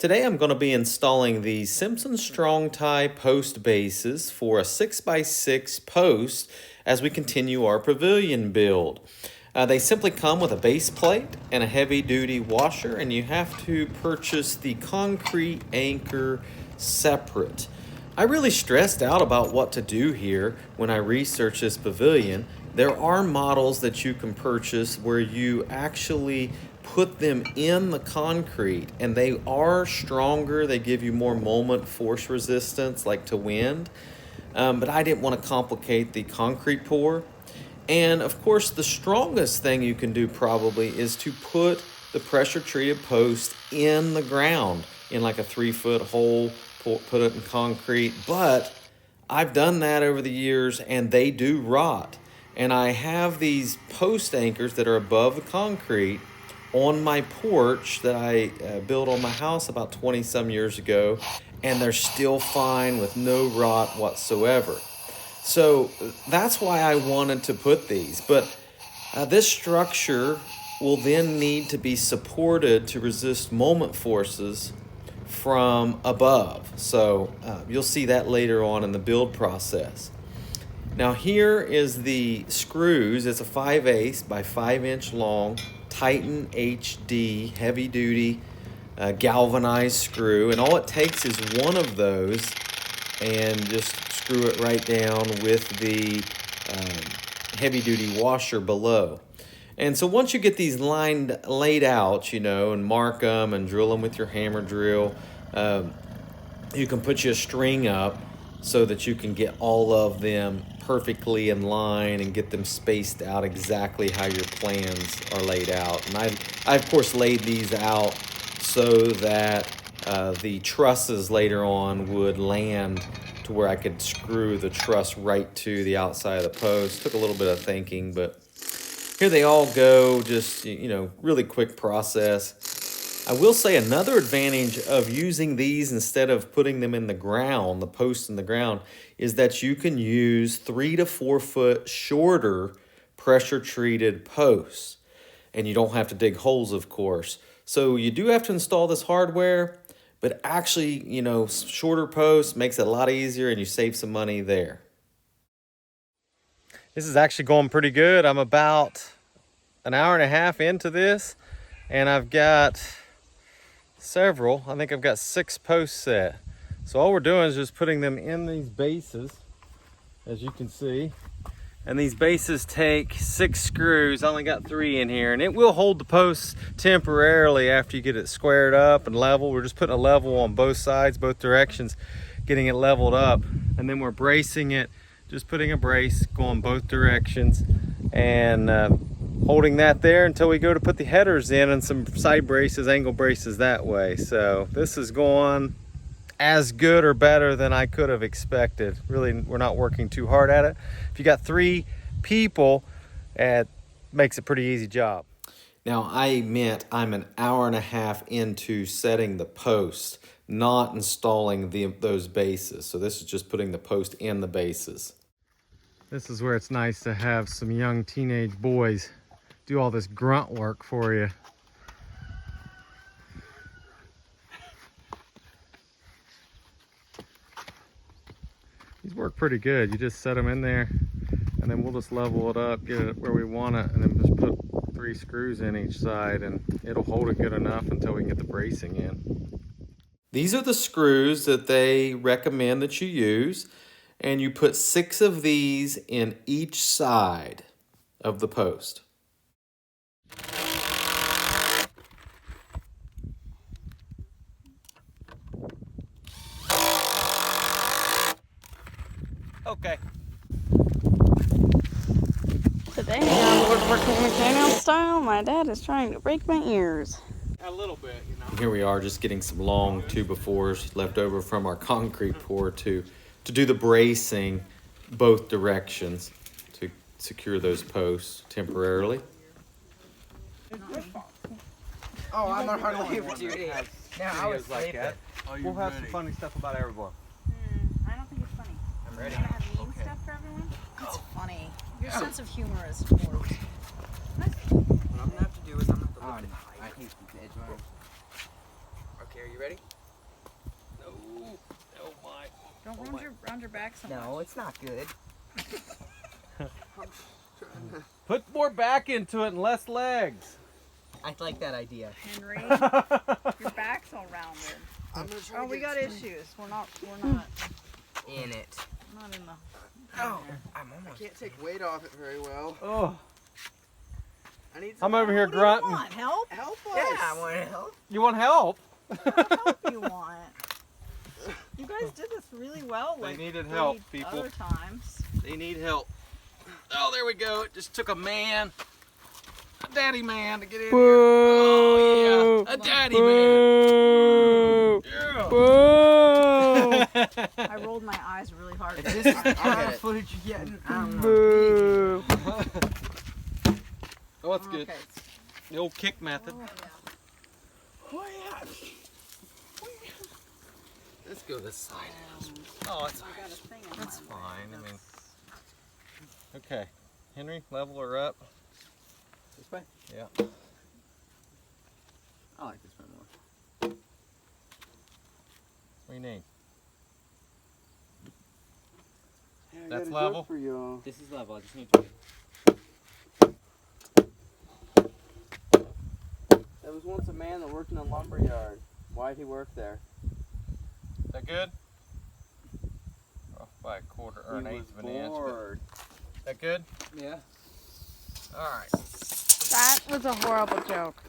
Today I'm going to be installing the Simpson Strong tie post bases for a 6x6 post as we continue our pavilion build. They simply come with a base plate and a heavy-duty washer, and you have to purchase the concrete anchor separate. I really stressed out about what to do here when I researched this pavilion. There are models that you can purchase where you actually put them in the concrete, and they are stronger. They give you more moment force resistance, like to wind. But I didn't want to complicate the concrete pour. And of course, the strongest thing you can do probably is to put the pressure treated post in the ground in like a 3-foot hole, put it in concrete. But I've done that over the years and they do rot. And I have these post anchors that are above the concrete on my porch that I built on my house about 20 some years ago, and they're still fine with no rot whatsoever. So that's why I wanted to put these. But this structure will then need to be supported to resist moment forces from above. So you'll see that later on in the build process. Now here is the screws. It's a 5/8 by 5-inch long Titan HD heavy duty galvanized screw, and all it takes is one of those and just screw it right down with the heavy duty washer below. And so once you get these laid out, and mark them and drill them with your hammer drill, you can put you a string up so that you can get all of them perfectly in line and get them spaced out exactly how your plans are laid out. And I of course laid these out so that the trusses later on would land to where I could screw the truss right to the outside of the post. Took a little bit of thinking, but here they all go. Just, really quick process. I will say another advantage of using these instead of putting them in the ground, the posts in the ground, is that you can use 3 to 4 foot shorter pressure treated posts. And you don't have to dig holes, of course. So you do have to install this hardware, but actually, shorter posts makes it a lot easier and you save some money there. This is actually going pretty good. I'm about an hour and a half into this, and I've got several. I think I've got 6 posts set. So all we're doing is just putting them in these bases, as you can see. And these bases take 6 screws. I only got 3 in here, and it will hold the posts temporarily after you get it squared up and level. We're just putting a level on both sides, both directions, getting it leveled up. And then we're bracing it, just putting a brace going both directions, and holding that there until we go to put the headers in, and some side braces, angle braces that way. So this is going as good or better than I could have expected. Really, we're not working too hard at it. If you got 3 people, it makes a pretty easy job. Now, I admit I'm an hour and a half into setting the post, not installing those bases. So this is just putting the post in the bases. This is where it's nice to have some young teenage boys do all this grunt work for you. These work pretty good. You just set them in there, and then we'll just level it up, get it where we want it, and then just put 3 screws in each side, and it'll hold it good enough until we can get the bracing in. These are the screws that they recommend that you use, and you put 6 of these in each side of the post. Okay. Today on Woodworking Mechanical Style, my dad is trying to break my ears. A little bit, Here we are, just getting some long 2x4s left over from our concrete pour to do the bracing both directions to secure those posts temporarily. Oh, I'm on hard labor duty. Now I was like that. We'll have some funny stuff about everyone. I don't think it's funny. I'm ready. You're gonna have mean stuff for everyone? It's funny. Your sense of humor is warped. What I'm gonna have to do is I'm gonna have to look at the height. I hate the edge. Okay, are you ready? No. Oh my. Don't round your back so much. No, it's not good. Put more back into it and less legs. I like that idea. Henry, your back's all rounded. I'm gonna try Oh, to we get got issues. We're not in it. not in the. Oh, I'm almost. Can't take weight off it very well. Oh, I need I'm some over here What do you grunting. want? Help? help us. Yeah, I want to help. You want help? Help you want? You guys did this really well. They Like needed 3 help, people. Other times. They need help. Oh, there we go. It just took a man, a daddy man, to get in here. Oh yeah, a daddy man. Yeah. I rolled my eyes really hard. If this is the I'll kind get of it. footage you're getting, I don't know. Oh, that's good. Okay. The old kick method. Let's go this side. Oh, it's I got a thing in that's my fine. way. I mean, okay, Henry, level her up. This way? Yeah. I like this one more. What do you need? Yeah, I That's got a level? joke for y'all. This is level. I just need to. There was once a man that worked in a lumber yard. Why'd he work there? Is that good? Off by a quarter or an He eighth was of an inch. But bored. that good? Yeah. All right. That was a horrible joke.